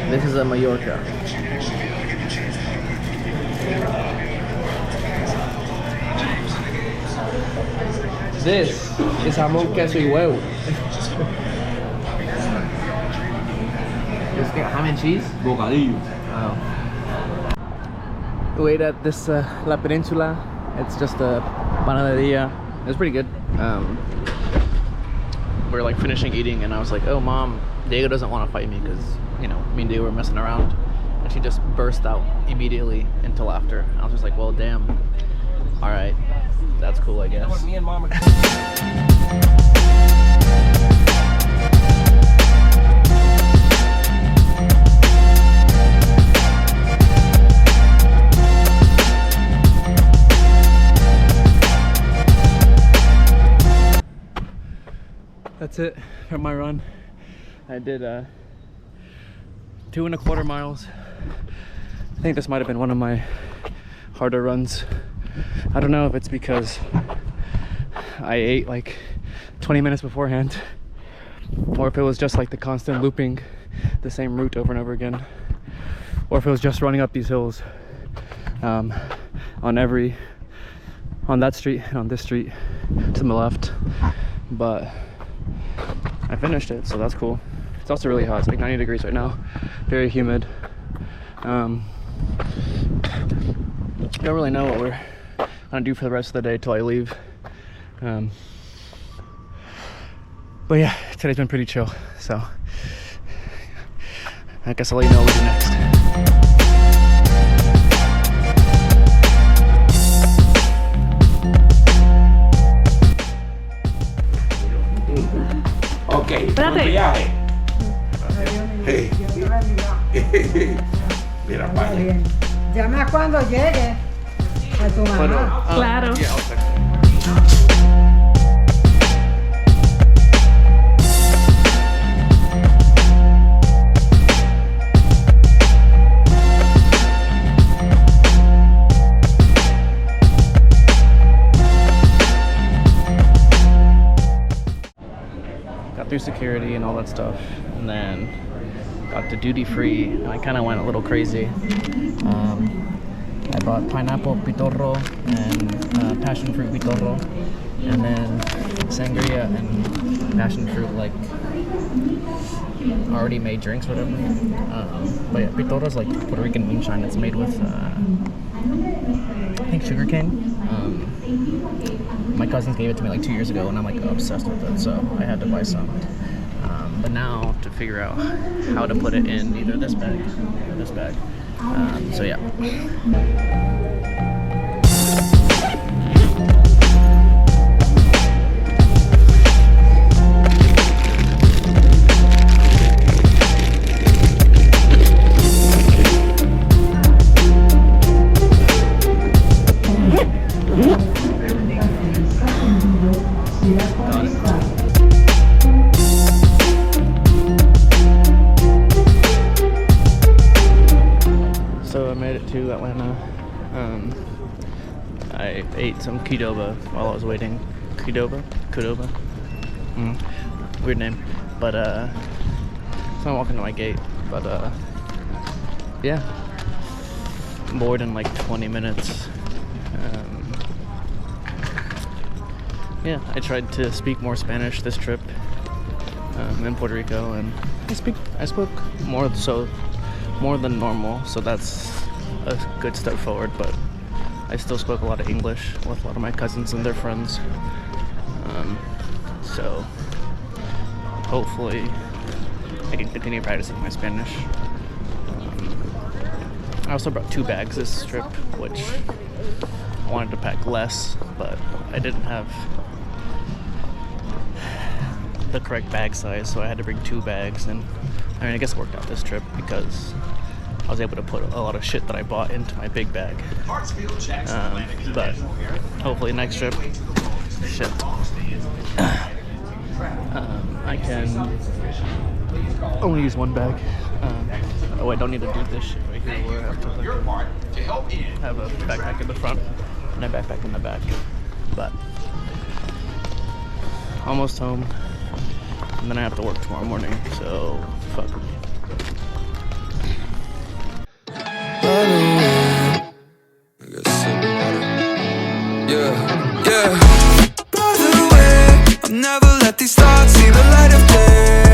This is a Mallorca. This is jamón, queso y huevo. Just got ham and cheese? Bocadillo. Oh. We ate at this La Peninsula. It's just a panaderia. It was pretty good. We were like finishing eating and I was like, oh mom, Diego doesn't want to fight me because, you know, me and Diego were messing around. And she just burst out immediately into laughter. I was just like, well, damn. All right, that's cool, I guess. Me and mom are That's it for my run. I did 2.25 miles. I think this might have been one of my harder runs. I don't know if it's because I ate like 20 minutes beforehand or if it was just like the constant looping the same route over and over again, or if it was just running up these hills on that street and on this street to the left. But I finished it, so that's cool. It's also really hot. It's like 90 degrees right now. Very humid. Don't really know what we're gonna do for the rest of the day till I leave. But yeah, today's been pretty chill. So I guess I'll let you know what we do next. Ok, buen viaje. Hey. Mira, vaya. Llama cuando llegue a tu mamá. Claro. Yeah, I'll text you. Through security and all that stuff, and then got to duty free, and I kind of went a little crazy. I bought pineapple pitorro and passion fruit pitorro, and then sangria and passion fruit, like already made drinks, whatever. But yeah, pitorro is like Puerto Rican moonshine. It's made with I think sugarcane. My cousins gave it to me like 2 years ago and I'm like obsessed with it, so I had to buy some. But now to figure out how to put it in either this bag or this bag. So yeah. So I made it to Atlanta. I ate some Qdoba while I was waiting. Qdoba? Weird name. But so I'm walking to my gate. But yeah, bored in like 20 minutes. Yeah, I tried to speak more Spanish this trip in Puerto Rico, and I spoke more than normal, so that's a good step forward. But I still spoke a lot of English with a lot of my cousins and their friends. So hopefully I can continue practicing my Spanish. I also brought 2 bags this trip, which I wanted to pack less, but I didn't have the correct bag size, so I had to bring 2 bags. And I mean, I guess it worked out this trip because I was able to put a lot of shit that I bought into my big bag. But hopefully next trip, shit, I can only use 1 bag. Oh, I don't need to do this shit right here where I have to like, have a backpack in the front and a backpack in the back. But almost home, and then I have to work tomorrow morning, so fuck me. Yeah. By the way, I'll never let these thoughts see the light of day.